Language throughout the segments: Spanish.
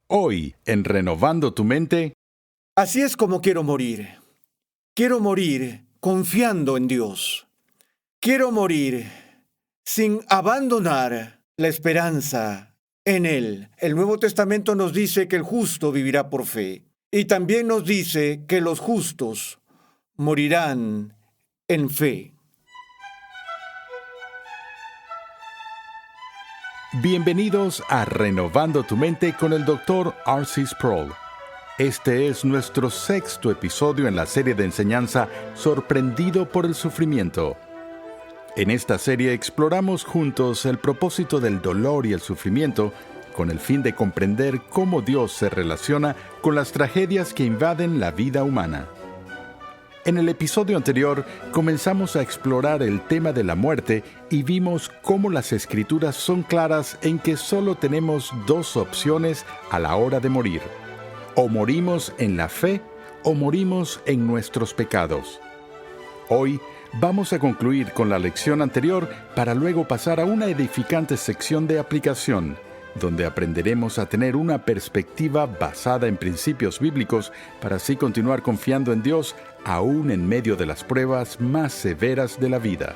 Hoy, en Renovando tu Mente, Así es como quiero morir. Quiero morir confiando en Dios. Quiero morir sin abandonar la esperanza en Él. El Nuevo Testamento nos dice que el justo vivirá por fe. Y también nos dice que los justos morirán en fe. bienvenidos a Renovando tu Mente con el Dr. R.C. Sproul. Este es nuestro 6º episodio en la serie de enseñanza Sorprendido por el Sufrimiento. En esta serie exploramos juntos el propósito del dolor y el sufrimiento con el fin de comprender cómo Dios se relaciona con las tragedias que invaden la vida humana. En el episodio anterior comenzamos a explorar el tema de la muerte y vimos cómo las Escrituras son claras en que solo tenemos dos opciones a la hora de morir. O morimos en la fe o morimos en nuestros pecados. Hoy vamos a concluir con la lección anterior para luego pasar a una edificante sección de aplicación, donde aprenderemos a tener una perspectiva basada en principios bíblicos para así continuar confiando en Dios aún en medio de las pruebas más severas de la vida.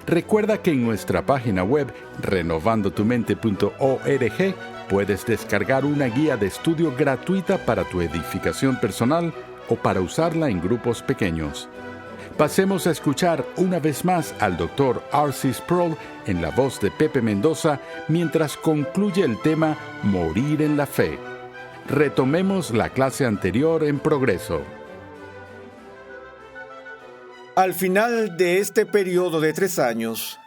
Recuerda que en nuestra página web renovandotumente.org puedes descargar una guía de estudio gratuita para tu edificación personal o para usarla en grupos pequeños. Pasemos a escuchar una vez más al Dr. R.C. Sproul en la voz de Pepe Mendoza mientras concluye el tema Morir en la Fe. Retomemos la clase anterior en progreso. Al final de este periodo de 3 años,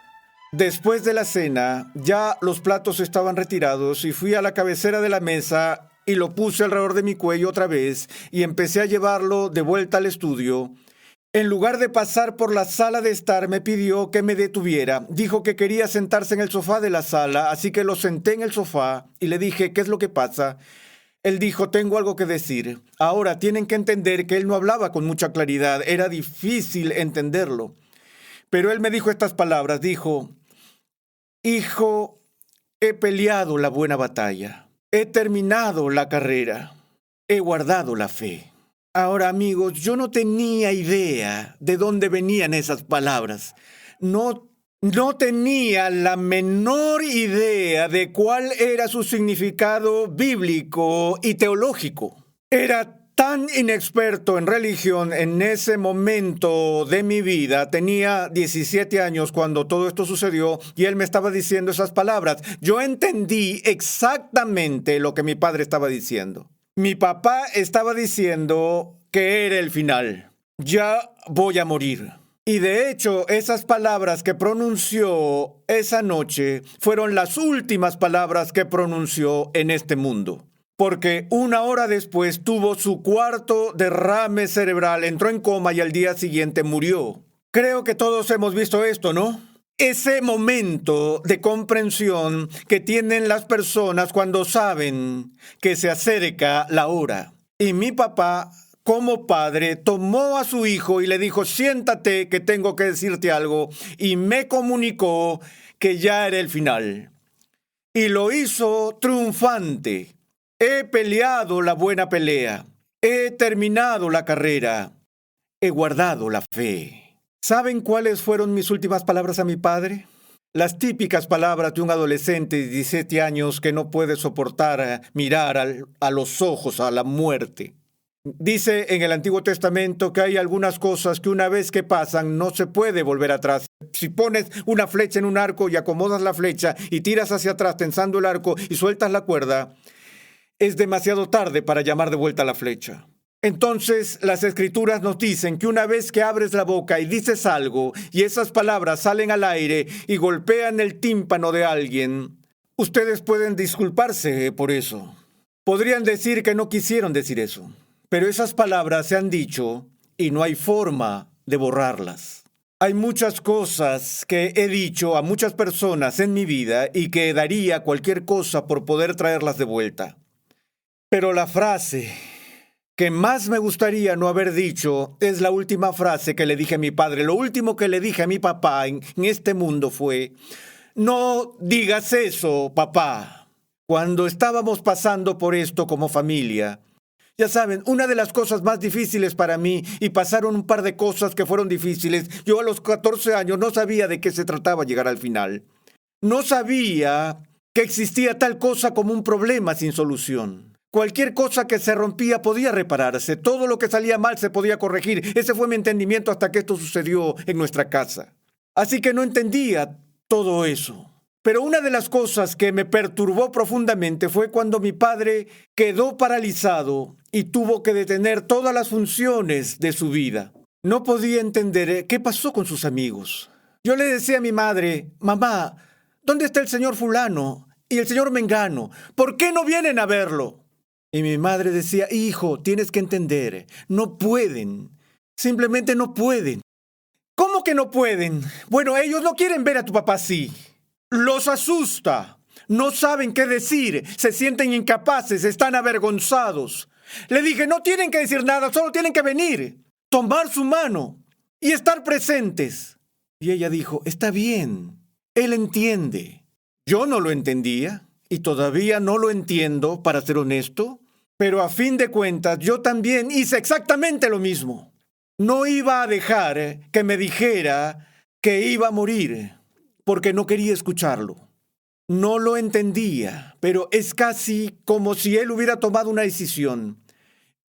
después de la cena, ya los platos estaban retirados y fui a la cabecera de la mesa y lo puse alrededor de mi cuello otra vez y empecé a llevarlo de vuelta al estudio. En lugar de pasar por la sala de estar, me pidió que me detuviera. Dijo que quería sentarse en el sofá de la sala, así que lo senté en el sofá y le dije, ¿qué es lo que pasa? Él dijo, tengo algo que decir. Ahora, tienen que entender que él no hablaba con mucha claridad. Era difícil entenderlo. Pero él me dijo estas palabras. Dijo, hijo, he peleado la buena batalla. He terminado la carrera. He guardado la fe. Ahora, amigos, yo no tenía idea de dónde venían esas palabras. No tenía la menor idea de cuál era su significado bíblico y teológico. Era tan inexperto en religión en ese momento de mi vida. Tenía 17 años cuando todo esto sucedió y él me estaba diciendo esas palabras. Yo entendí exactamente lo que mi padre estaba diciendo. Mi papá estaba diciendo que era el final. Ya voy a morir. Y de hecho, esas palabras que pronunció esa noche fueron las últimas palabras que pronunció en este mundo. Porque 1 hora después tuvo su 4º derrame cerebral, entró en coma y al día siguiente murió. Creo que todos hemos visto esto, ¿no? Ese momento de comprensión que tienen las personas cuando saben que se acerca la hora. Y mi papá, como padre, tomó a su hijo y le dijo, siéntate que tengo que decirte algo. Y me comunicó que ya era el final. Y lo hizo triunfante. He peleado la buena pelea. He terminado la carrera. He guardado la fe. ¿Saben cuáles fueron mis últimas palabras a mi padre? Las típicas palabras de un adolescente de 17 años que no puede soportar mirar a los ojos a la muerte. Dice en el Antiguo Testamento que hay algunas cosas que una vez que pasan no se puede volver atrás. Si pones una flecha en un arco y acomodas la flecha y tiras hacia atrás tensando el arco y sueltas la cuerda, es demasiado tarde para llamar de vuelta la flecha. Entonces, las Escrituras nos dicen que una vez que abres la boca y dices algo y esas palabras salen al aire y golpean el tímpano de alguien, ustedes pueden disculparse por eso. Podrían decir que no quisieron decir eso, pero esas palabras se han dicho y no hay forma de borrarlas. Hay muchas cosas que he dicho a muchas personas en mi vida y que daría cualquier cosa por poder traerlas de vuelta. Pero la frase que más me gustaría no haber dicho es la última frase que le dije a mi padre. Lo último que le dije a mi papá en este mundo fue, no digas eso, papá. Cuando estábamos pasando por esto como familia, ya saben, una de las cosas más difíciles para mí, y pasaron un par de cosas que fueron difíciles, yo a los 14 años no sabía de qué se trataba llegar al final. No sabía que existía tal cosa como un problema sin solución. Cualquier cosa que se rompía podía repararse, todo lo que salía mal se podía corregir. Ese fue mi entendimiento hasta que esto sucedió en nuestra casa. Así que no entendía todo eso. Pero una de las cosas que me perturbó profundamente fue cuando mi padre quedó paralizado y tuvo que detener todas las funciones de su vida. No podía entender qué pasó con sus amigos. Yo le decía a mi madre: mamá, ¿dónde está el señor fulano y el señor mengano? ¿Por qué no vienen a verlo? Y mi madre decía: hijo, tienes que entender, no pueden, simplemente no pueden. ¿Cómo que no pueden? Bueno, ellos no quieren ver a tu papá así. Los asusta, no saben qué decir, se sienten incapaces, están avergonzados. Le dije: no tienen que decir nada, solo tienen que venir, tomar su mano y estar presentes. Y ella dijo: está bien, él entiende. Yo no lo entendía y todavía no lo entiendo, para ser honesto, pero a fin de cuentas yo también hice exactamente lo mismo. No iba a dejar que me dijera que iba a morir, porque no quería escucharlo. No lo entendía, pero es casi como si él hubiera tomado una decisión.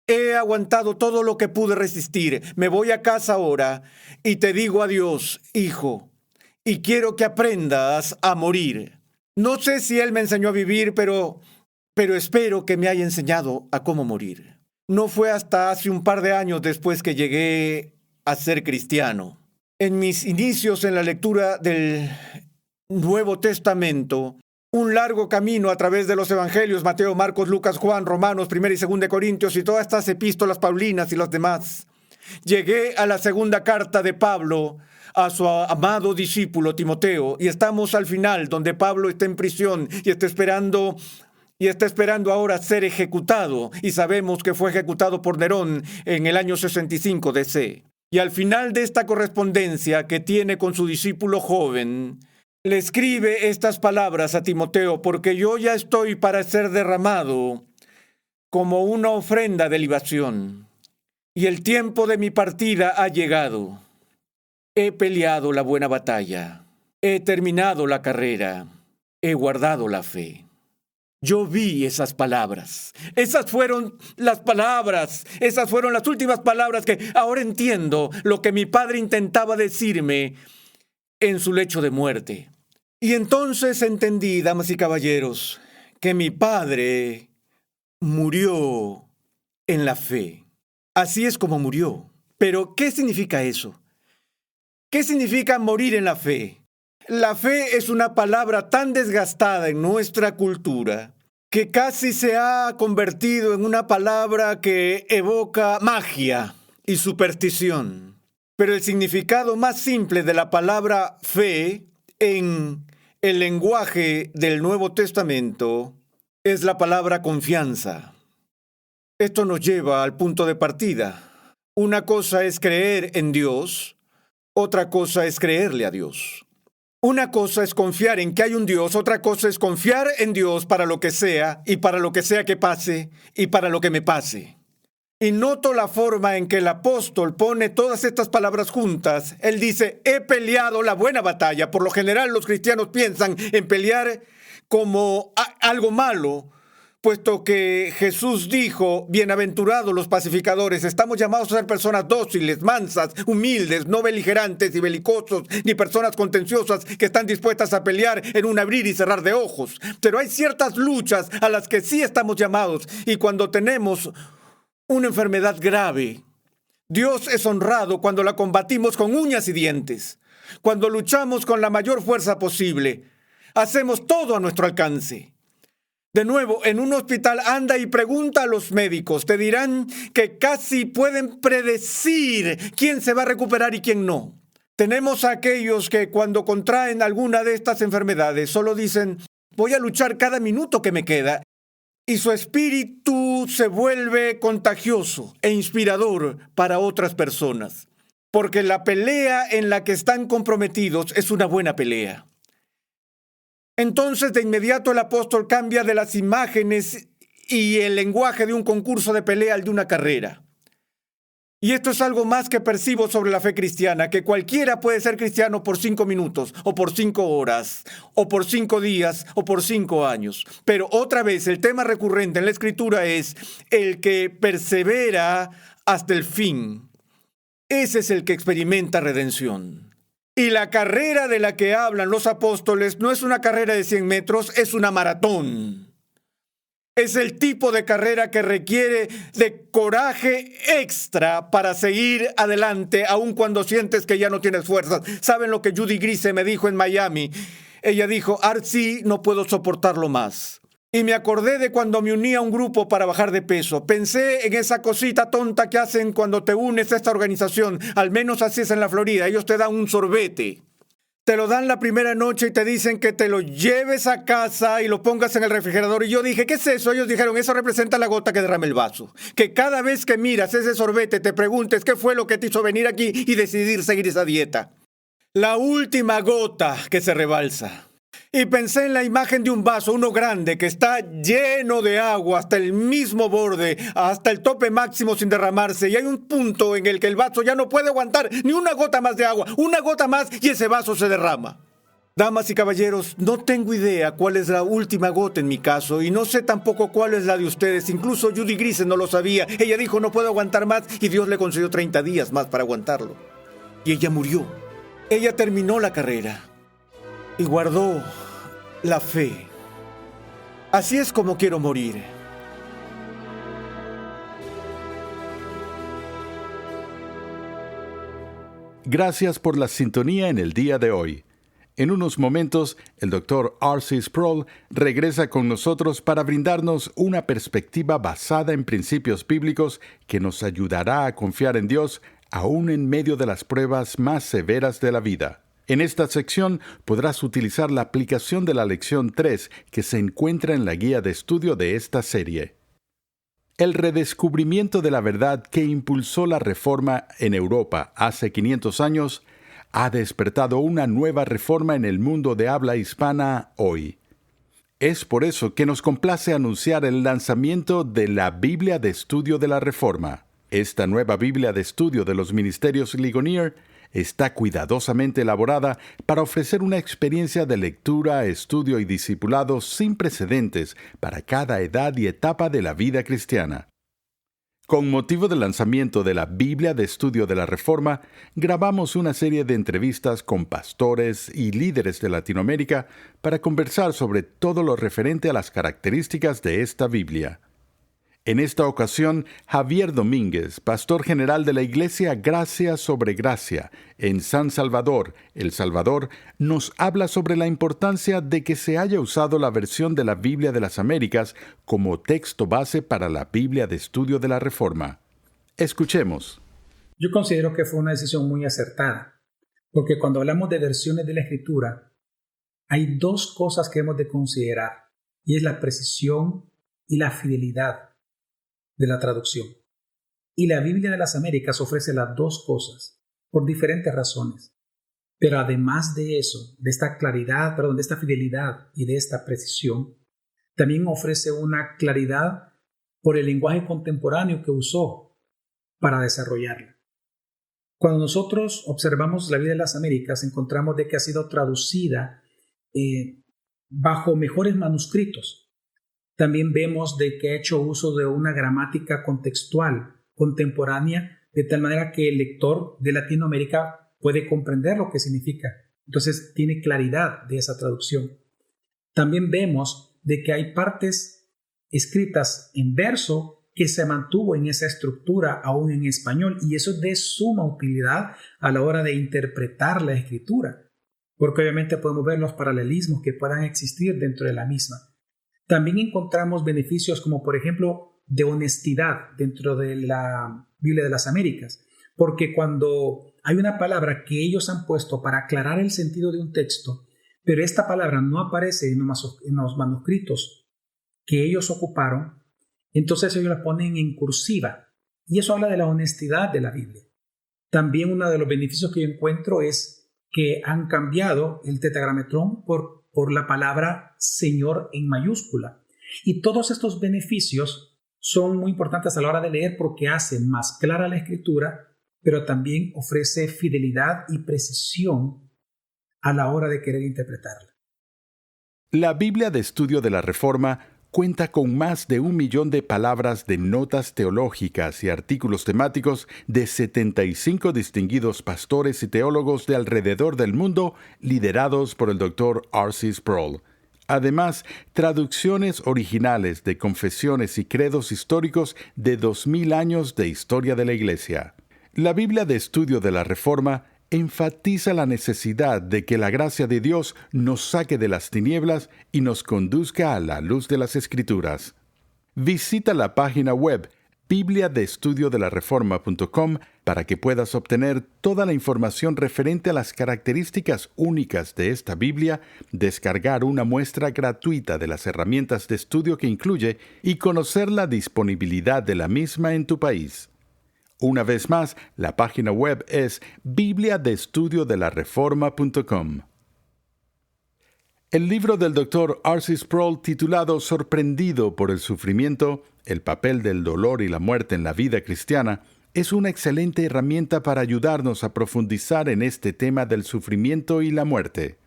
He aguantado todo lo que pude resistir. Me voy a casa ahora y te digo adiós, hijo. Y quiero que aprendas a morir. No sé si él me enseñó a vivir, pero espero que me haya enseñado a cómo morir. No fue hasta hace un par de años después que llegué a ser cristiano. En mis inicios en la lectura del Nuevo Testamento, un largo camino a través de los evangelios, Mateo, Marcos, Lucas, Juan, Romanos, 1 y 2 Corintios y todas estas epístolas paulinas y las demás, llegué a la segunda carta de Pablo a su amado discípulo Timoteo, y estamos al final, donde Pablo está en prisión y está esperando ahora ser ejecutado, y sabemos que fue ejecutado por Nerón en el año 65 DC. Y al final de esta correspondencia que tiene con su discípulo joven, le escribe estas palabras a Timoteo: porque yo ya estoy para ser derramado como una ofrenda de libación, y el tiempo de mi partida ha llegado. He peleado la buena batalla, he terminado la carrera, he guardado la fe. Yo vi esas palabras. Esas fueron las palabras. Esas fueron las últimas palabras que ahora entiendo lo que mi padre intentaba decirme en su lecho de muerte. Y entonces entendí, damas y caballeros, que mi padre murió en la fe. Así es como murió. Pero, ¿qué significa eso? ¿Qué significa morir en la fe? La fe es una palabra tan desgastada en nuestra cultura que casi se ha convertido en una palabra que evoca magia y superstición. Pero el significado más simple de la palabra fe en el lenguaje del Nuevo Testamento es la palabra confianza. Esto nos lleva al punto de partida. Una cosa es creer en Dios, otra cosa es creerle a Dios. Una cosa es confiar en que hay un Dios, otra cosa es confiar en Dios para lo que sea, y para lo que sea que pase, y para lo que me pase. Y noto la forma en que el apóstol pone todas estas palabras juntas. Él dice: he peleado la buena batalla. Por lo general los cristianos piensan en pelear como algo malo, puesto que Jesús dijo: bienaventurados los pacificadores. Estamos llamados a ser personas dóciles, mansas, humildes, no beligerantes y belicosos, ni personas contenciosas que están dispuestas a pelear en un abrir y cerrar de ojos. Pero hay ciertas luchas a las que sí estamos llamados, y cuando tenemos una enfermedad grave, Dios es honrado cuando la combatimos con uñas y dientes, cuando luchamos con la mayor fuerza posible. Hacemos todo a nuestro alcance. De nuevo, en un hospital anda y pregunta a los médicos. Te dirán que casi pueden predecir quién se va a recuperar y quién no. Tenemos a aquellos que cuando contraen alguna de estas enfermedades solo dicen: voy a luchar cada minuto que me queda. Y su espíritu se vuelve contagioso e inspirador para otras personas. Porque la pelea en la que están comprometidos es una buena pelea. Entonces de inmediato el apóstol cambia de las imágenes y el lenguaje de un concurso de pelea al de una carrera. Y esto es algo más que percibo sobre la fe cristiana, que cualquiera puede ser cristiano por 5 minutos, o por 5 horas, o por 5 días, o por 5 años. Pero otra vez, el tema recurrente en la Escritura es el que persevera hasta el fin. Ese es el que experimenta redención. Y la carrera de la que hablan los apóstoles no es una carrera de 100 metros, es una maratón. Es el tipo de carrera que requiere de coraje extra para seguir adelante, aun cuando sientes que ya no tienes fuerzas. ¿Saben lo que Judy Grise me dijo en Miami? Ella dijo, Artsy, no puedo soportarlo más. Y me acordé de cuando me uní a un grupo para bajar de peso. Pensé en esa cosita tonta que hacen cuando te unes a esta organización. Al menos así es en la Florida. Ellos te dan un sorbete. Te lo dan la primera noche y te dicen que te lo lleves a casa y lo pongas en el refrigerador. Y yo dije, ¿qué es eso? Ellos dijeron, eso representa la gota que derrama el vaso. Que cada vez que miras ese sorbete te preguntes qué fue lo que te hizo venir aquí y decidir seguir esa dieta. La última gota que se rebalsa. Y pensé en la imagen de un vaso, uno grande, que está lleno de agua hasta el mismo borde, hasta el tope máximo sin derramarse. Y hay un punto en el que el vaso ya no puede aguantar ni una gota más de agua. Una gota más y ese vaso se derrama. Damas y caballeros, no tengo idea cuál es la última gota en mi caso y no sé tampoco cuál es la de ustedes. Incluso Judy Grise no lo sabía. Ella dijo no puedo aguantar más y Dios le concedió 30 días más para aguantarlo. Y ella murió. Ella terminó la carrera y guardó la fe. Así es como quiero morir. Gracias por la sintonía en el día de hoy. En unos momentos, el Dr. R.C. Sproul regresa con nosotros para brindarnos una perspectiva basada en principios bíblicos que nos ayudará a confiar en Dios aún en medio de las pruebas más severas de la vida. En esta sección podrás utilizar la aplicación de la lección 3 que se encuentra en la guía de estudio de esta serie. El redescubrimiento de la verdad que impulsó la Reforma en Europa hace 500 años ha despertado una nueva reforma en el mundo de habla hispana hoy. Es por eso que nos complace anunciar el lanzamiento de la Biblia de Estudio de la Reforma. Esta nueva Biblia de Estudio de los Ministerios Ligonier está cuidadosamente elaborada para ofrecer una experiencia de lectura, estudio y discipulado sin precedentes para cada edad y etapa de la vida cristiana. Con motivo del lanzamiento de la Biblia de Estudio de la Reforma, grabamos una serie de entrevistas con pastores y líderes de Latinoamérica para conversar sobre todo lo referente a las características de esta Biblia. En esta ocasión, Javier Domínguez, pastor general de la Iglesia Gracia sobre Gracia, en San Salvador, El Salvador, nos habla sobre la importancia de que se haya usado la versión de la Biblia de las Américas como texto base para la Biblia de Estudio de la Reforma. Escuchemos. Yo considero que fue una decisión muy acertada, porque cuando hablamos de versiones de la Escritura, hay dos cosas que hemos de considerar, y es la precisión y la fidelidad de la traducción. Y la Biblia de las Américas ofrece las dos cosas, por diferentes razones. Pero además de eso, de esta claridad, de esta fidelidad y de esta precisión, también ofrece una claridad por el lenguaje contemporáneo que usó para desarrollarla. Cuando nosotros observamos la Biblia de las Américas, encontramos de que ha sido traducida bajo mejores manuscritos. También vemos de que ha hecho uso de una gramática contextual, contemporánea, de tal manera que el lector de Latinoamérica puede comprender lo que significa. Entonces tiene claridad de esa traducción. También vemos de que hay partes escritas en verso que se mantuvo en esa estructura aún en español, y eso es de suma utilidad a la hora de interpretar la escritura, porque obviamente podemos ver los paralelismos que puedan existir dentro de la misma. También encontramos beneficios como, por ejemplo, de honestidad dentro de la Biblia de las Américas, porque cuando hay una palabra que ellos han puesto para aclarar el sentido de un texto, pero esta palabra no aparece en los manuscritos que ellos ocuparon, entonces ellos la ponen en cursiva, y eso habla de la honestidad de la Biblia. También uno de los beneficios que yo encuentro es que han cambiado el tetragrametrón por por la palabra Señor en mayúscula. Y todos estos beneficios son muy importantes a la hora de leer porque hacen más clara la escritura, pero también ofrece fidelidad y precisión a la hora de querer interpretarla. La Biblia de Estudio de la Reforma cuenta con más de 1.000.000 de palabras de notas teológicas y artículos temáticos de 75 distinguidos pastores y teólogos de alrededor del mundo, liderados por el Dr. R.C. Sproul. Además, traducciones originales de confesiones y credos históricos de 2.000 años de historia de la Iglesia. La Biblia de Estudio de la Reforma enfatiza la necesidad de que la gracia de Dios nos saque de las tinieblas y nos conduzca a la luz de las Escrituras. Visita la página web bibliadeestudiodelareforma.com para que puedas obtener toda la información referente a las características únicas de esta Biblia, descargar una muestra gratuita de las herramientas de estudio que incluye y conocer la disponibilidad de la misma en tu país. Una vez más, la página web es bibliadeestudiodelareforma.com. El libro del Dr. R.C. Sproul, titulado Sorprendido por el sufrimiento, el papel del dolor y la muerte en la vida cristiana, es una excelente herramienta para ayudarnos a profundizar en este tema del sufrimiento y la muerte.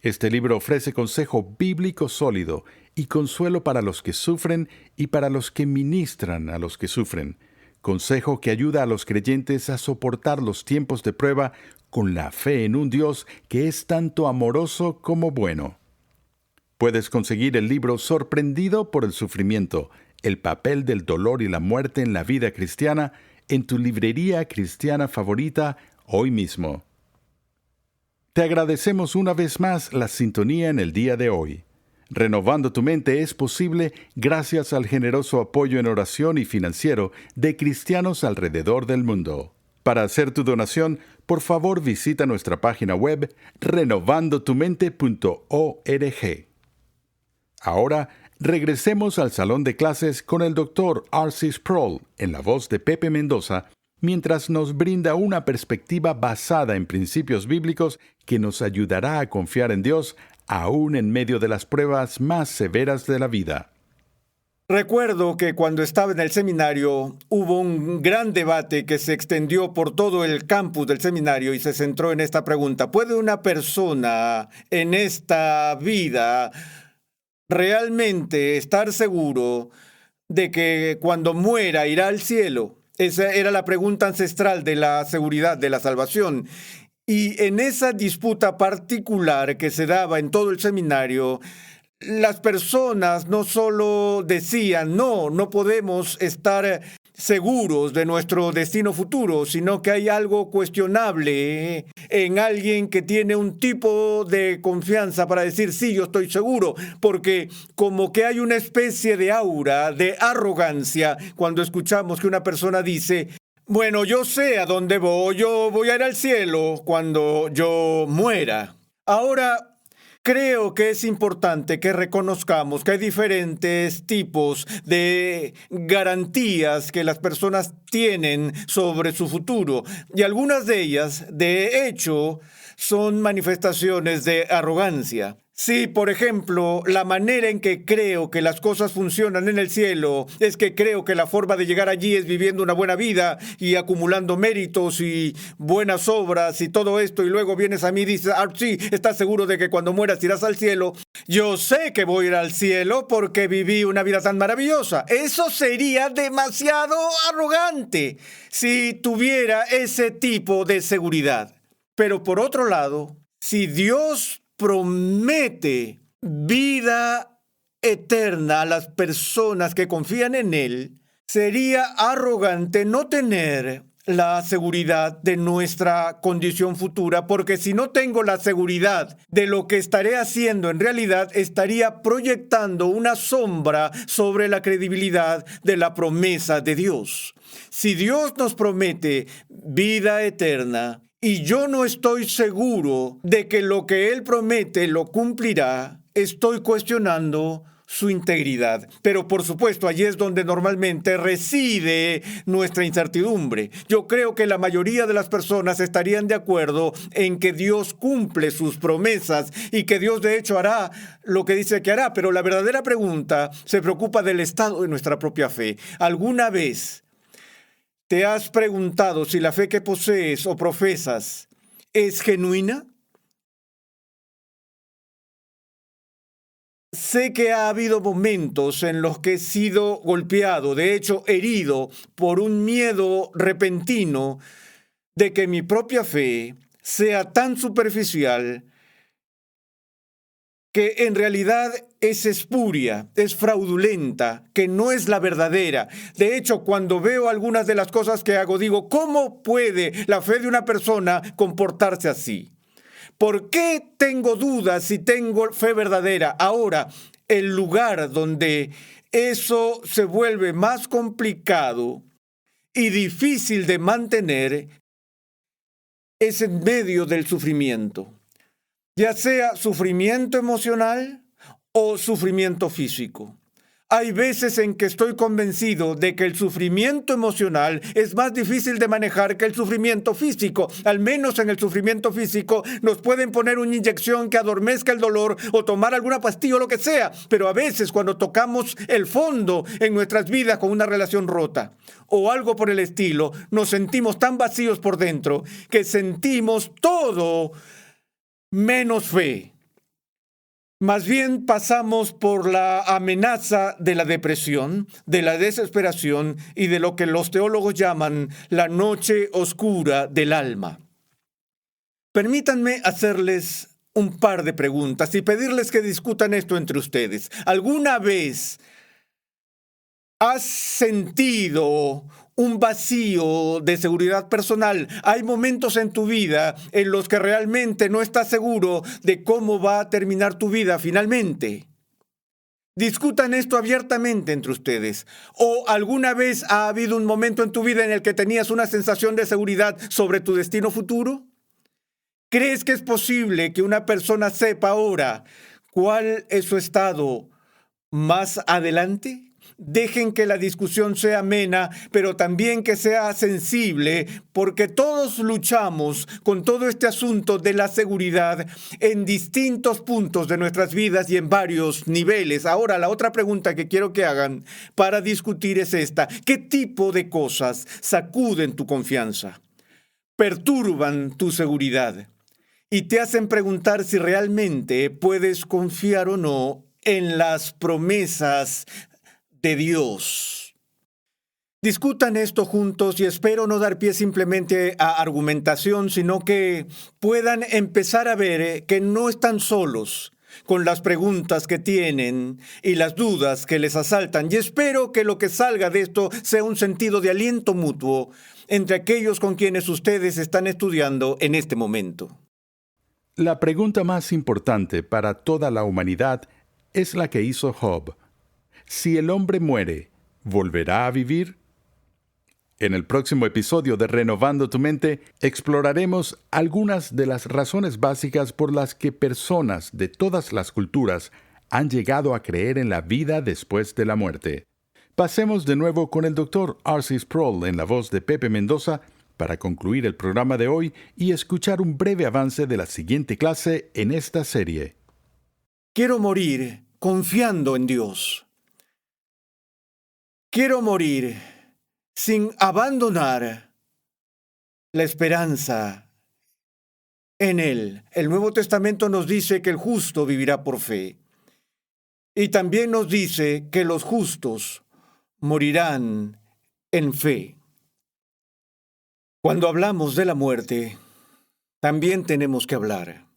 Este libro ofrece consejo bíblico sólido y consuelo para los que sufren y para los que ministran a los que sufren. Consejo que ayuda a los creyentes a soportar los tiempos de prueba con la fe en un Dios que es tanto amoroso como bueno. Puedes conseguir el libro Sorprendido por el sufrimiento, el papel del dolor y la muerte en la vida cristiana, en tu librería cristiana favorita hoy mismo. Te agradecemos una vez más la sintonía en el día de hoy. Renovando tu mente es posible gracias al generoso apoyo en oración y financiero de cristianos alrededor del mundo. Para hacer tu donación, por favor visita nuestra página web renovandotumente.org. Ahora, regresemos al salón de clases con el Dr. R.C. Sproul en la voz de Pepe Mendoza, mientras nos brinda una perspectiva basada en principios bíblicos que nos ayudará a confiar en Dios aún en medio de las pruebas más severas de la vida. Recuerdo que cuando estaba en el seminario hubo un gran debate que se extendió por todo el campus del seminario y se centró en esta pregunta: ¿puede una persona en esta vida realmente estar seguro de que cuando muera irá al cielo? Esa era la pregunta ancestral de la seguridad de la salvación. Y en esa disputa particular que se daba en todo el seminario, las personas no solo decían, no podemos estar seguros de nuestro destino futuro, sino que hay algo cuestionable en alguien que tiene un tipo de confianza para decir, sí, yo estoy seguro, porque como que hay una especie de aura de arrogancia cuando escuchamos que una persona dice, bueno, yo sé a dónde voy, yo voy a ir al cielo cuando yo muera. Ahora, creo que es importante que reconozcamos que hay diferentes tipos de garantías que las personas tienen sobre su futuro, y algunas de ellas, de hecho, son manifestaciones de arrogancia. Si, por ejemplo, la manera en que creo que las cosas funcionan en el cielo es que creo que la forma de llegar allí es viviendo una buena vida y acumulando méritos y buenas obras y todo esto, y luego vienes a mí y dices, sí, ¿estás seguro de que cuando mueras irás al cielo? Yo sé que voy a ir al cielo porque viví una vida tan maravillosa. Eso sería demasiado arrogante si tuviera ese tipo de seguridad. Pero por otro lado, si Dios promete vida eterna a las personas que confían en Él, sería arrogante no tener la seguridad de nuestra condición futura, porque si no tengo la seguridad de lo que estaré haciendo en realidad, estaría proyectando una sombra sobre la credibilidad de la promesa de Dios. Si Dios nos promete vida eterna, y yo no estoy seguro de que lo que Él promete lo cumplirá, estoy cuestionando su integridad. Pero por supuesto, allí es donde normalmente reside nuestra incertidumbre. Yo creo que la mayoría de las personas estarían de acuerdo en que Dios cumple sus promesas y que Dios de hecho hará lo que dice que hará. Pero la verdadera pregunta se preocupa del estado de nuestra propia fe. ¿Alguna vez te has preguntado si la fe que posees o profesas es genuina? Sé que ha habido momentos en los que he sido golpeado, de hecho herido, por un miedo repentino de que mi propia fe sea tan superficial que en realidad es espuria, es fraudulenta, que no es la verdadera. De hecho, cuando veo algunas de las cosas que hago, digo, ¿cómo puede la fe de una persona comportarse así? ¿Por qué tengo dudas si tengo fe verdadera? Ahora, el lugar donde eso se vuelve más complicado y difícil de mantener es en medio del sufrimiento, ya sea sufrimiento emocional o sufrimiento físico. Hay veces en que estoy convencido de que el sufrimiento emocional es más difícil de manejar que el sufrimiento físico. Al menos en el sufrimiento físico nos pueden poner una inyección que adormezca el dolor o tomar alguna pastilla o lo que sea. Pero a veces cuando tocamos el fondo en nuestras vidas con una relación rota o algo por el estilo, nos sentimos tan vacíos por dentro que sentimos todo menos fe. Más bien pasamos por la amenaza de la depresión, de la desesperación y de lo que los teólogos llaman la noche oscura del alma. Permítanme hacerles un par de preguntas y pedirles que discutan esto entre ustedes. ¿Alguna vez has sentido un vacío de seguridad personal? Hay momentos en tu vida en los que realmente no estás seguro de cómo va a terminar tu vida finalmente. Discutan esto abiertamente entre ustedes. ¿O alguna vez ha habido un momento en tu vida en el que tenías una sensación de seguridad sobre tu destino futuro? ¿Crees que es posible que una persona sepa ahora cuál es su estado más adelante? Dejen que la discusión sea amena, pero también que sea sensible, porque todos luchamos con todo este asunto de la seguridad en distintos puntos de nuestras vidas y en varios niveles. Ahora, la otra pregunta que quiero que hagan para discutir es esta. ¿Qué tipo de cosas sacuden tu confianza, perturban tu seguridad y te hacen preguntar si realmente puedes confiar o no en las promesas de Dios? Discutan esto juntos y espero no dar pie simplemente a argumentación, sino que puedan empezar a ver que no están solos con las preguntas que tienen y las dudas que les asaltan. Y espero que lo que salga de esto sea un sentido de aliento mutuo entre aquellos con quienes ustedes están estudiando en este momento. La pregunta más importante para toda la humanidad es la que hizo Job. Si el hombre muere, ¿volverá a vivir? En el próximo episodio de Renovando tu Mente, exploraremos algunas de las razones básicas por las que personas de todas las culturas han llegado a creer en la vida después de la muerte. Pasemos de nuevo con el Dr. R.C. Sproul en la voz de Pepe Mendoza para concluir el programa de hoy y escuchar un breve avance de la siguiente clase en esta serie. Quiero morir confiando en Dios. Quiero morir sin abandonar la esperanza en Él. El Nuevo Testamento nos dice que el justo vivirá por fe. Y también nos dice que los justos morirán en fe. Cuando hablamos de la muerte, también tenemos que hablar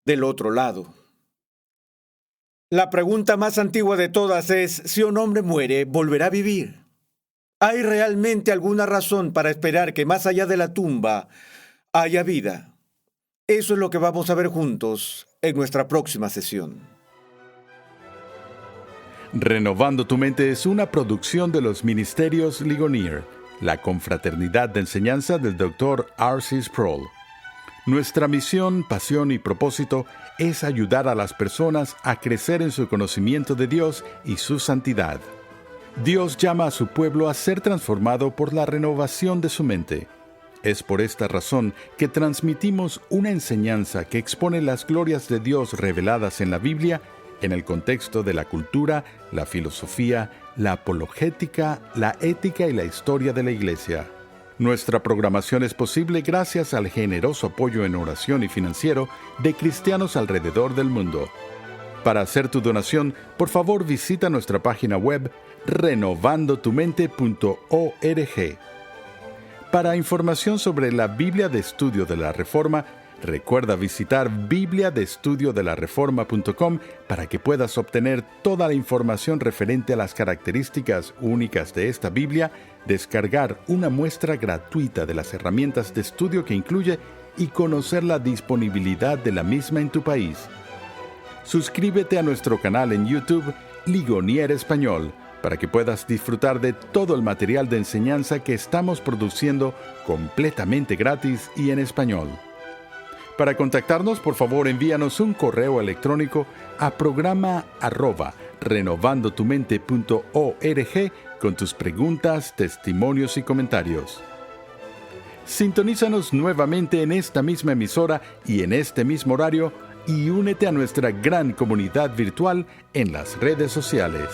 del otro lado. La pregunta más antigua de todas es, si un hombre muere, ¿volverá a vivir? ¿Hay realmente alguna razón para esperar que más allá de la tumba haya vida? Eso es lo que vamos a ver juntos en nuestra próxima sesión. Renovando tu Mente es una producción de los Ministerios Ligonier, la confraternidad de enseñanza del Dr. R.C. Sproul. Nuestra misión, pasión y propósito es ayudar a las personas a crecer en su conocimiento de Dios y su santidad. Dios llama a su pueblo a ser transformado por la renovación de su mente. Es por esta razón que transmitimos una enseñanza que expone las glorias de Dios reveladas en la Biblia en el contexto de la cultura, la filosofía, la apologética, la ética y la historia de la Iglesia. Nuestra programación es posible gracias al generoso apoyo en oración y financiero de cristianos alrededor del mundo. Para hacer tu donación, por favor visita nuestra página web renovandotumente.org. Para información sobre la Biblia de Estudio de la Reforma, recuerda visitar bibliadeestudiodelareforma.com para que puedas obtener toda la información referente a las características únicas de esta Biblia, descargar una muestra gratuita de las herramientas de estudio que incluye y conocer la disponibilidad de la misma en tu país. Suscríbete a nuestro canal en YouTube, Ligonier Español, para que puedas disfrutar de todo el material de enseñanza que estamos produciendo completamente gratis y en español. Para contactarnos, por favor, envíanos un correo electrónico a programa@renovandotumente.org con tus preguntas, testimonios y comentarios. Sintonízanos nuevamente en esta misma emisora y en este mismo horario y únete a nuestra gran comunidad virtual en las redes sociales.